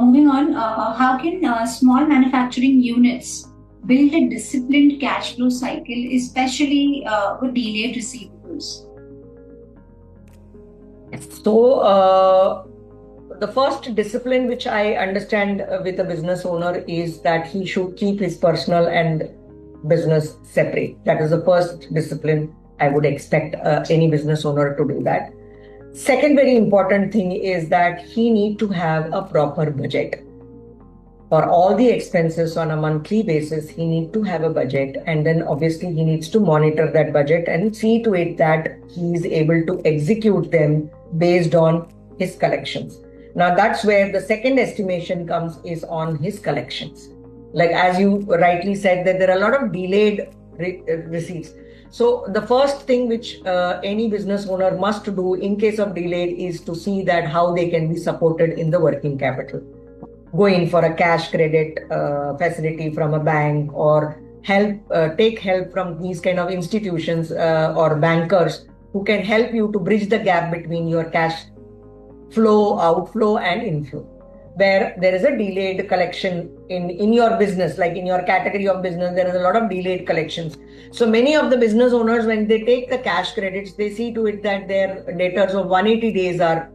moving on, how can small manufacturing units build a disciplined cash flow cycle, especially with delayed receivables? So, the first discipline which I understand with a business owner is that he should keep his personal and business separate. That is the first discipline I would expect any business owner to do that. Second very important thing is that he need to have a proper budget. For all the expenses on a monthly basis, he need to have a budget, and then obviously he needs to monitor that budget and see to it that he is able to execute them based on his collections. Now that's where the second estimation comes, is on his collections. Like as you rightly said, that there are a lot of delayed receipts. So the first thing which any business owner must do in case of delayed is to see that how they can be supported in the working capital. Go in for a cash credit facility from a bank, or take help from these kind of institutions or bankers who can help you to bridge the gap between your cash flow, outflow and inflow. Where there is a delayed collection in your business, like in your category of business, there is a lot of delayed collections. So many of the business owners, when they take the cash credits, they see to it that their debtors of 180 days are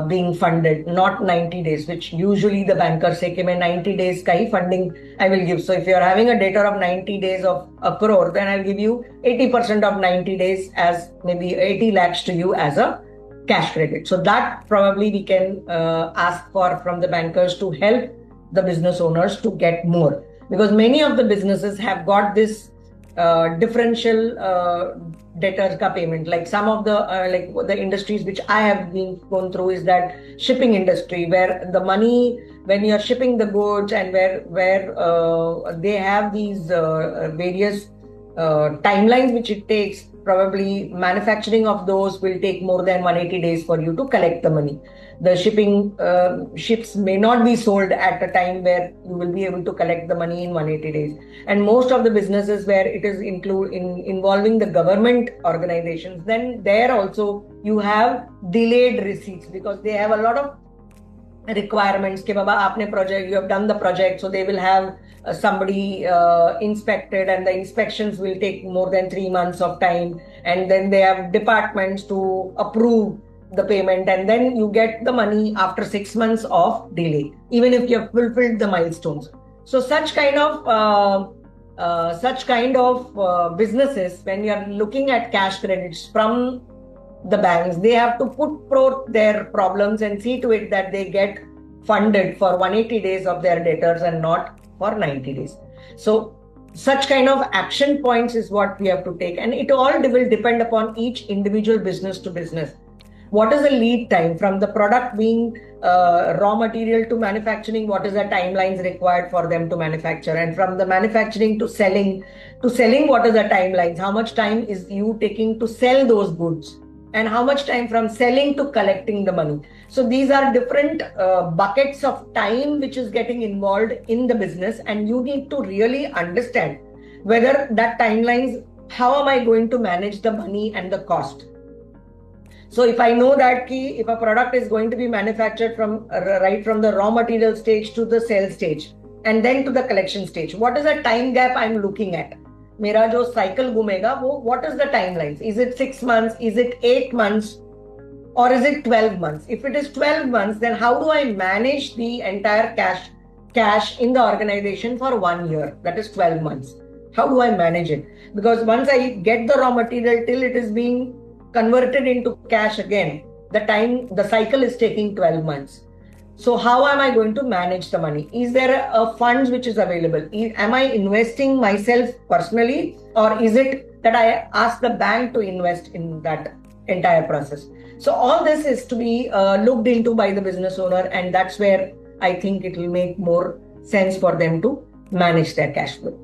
being funded, not 90 days, which usually the bankers say, "Main 90 days ka hi funding I will give." So if you are having a debtor of 90 days of a crore, then I'll give you 80% of 90 days as maybe 80 lakhs to you as a cash credit. So that probably we can ask for from the bankers to help the business owners to get more, because many of the businesses have got this differential debtors ka payment. Like some of the like the industries which I have been gone through is that shipping industry, where the money when you are shipping the goods and where they have these various timelines which it takes. Probably manufacturing of those will take more than 180 days for you to collect the money. The ships may not be sold at a time where you will be able to collect the money in 180 days. And most of the businesses where it is involving the government organizations, then there also you have delayed receipts, because they have a lot of requirements कि बाबा आपने project, you have done the project, so they will have somebody inspected, and the inspections will take more than 3 months of time, and then they have departments to approve the payment, and then you get the money after 6 months of delay, even if you have fulfilled the milestones. So such kind of businesses, when you are looking at cash credits from the banks, they have to put forth their problems and see to it that they get funded for 180 days of their debtors and not for 90 days. So such kind of action points is what we have to take, and it all will depend upon each individual business to business. What is the lead time from the product being raw material to manufacturing? What is the timelines required for them to manufacture? And from the manufacturing to selling, what is the timelines? How much time is you taking to sell those goods? And how much time from selling to collecting the money? So these are different buckets of time which is getting involved in the business, and you need to really understand whether that timelines, how am I going to manage the money and the cost? So if I know that if a product is going to be manufactured from right from the raw material stage to the sale stage and then to the collection stage, what is the time gap I'm looking at? मेरा जो cycle घूमेगा वो what is the timelines? Is it 6 months? Is it 8 months? Or is it 12 months? If it is 12 months, then how do I manage the entire cash in the organization for 1 year? That is 12 months. How do I manage it? Because once I get the raw material till it is being converted into cash again, the cycle is taking 12 months. So how am I going to manage the money? Is there a funds which is available? Am I investing myself personally, or is it that I ask the bank to invest in that entire process? So all this is to be looked into by the business owner, and that's where I think it will make more sense for them to manage their cash flow.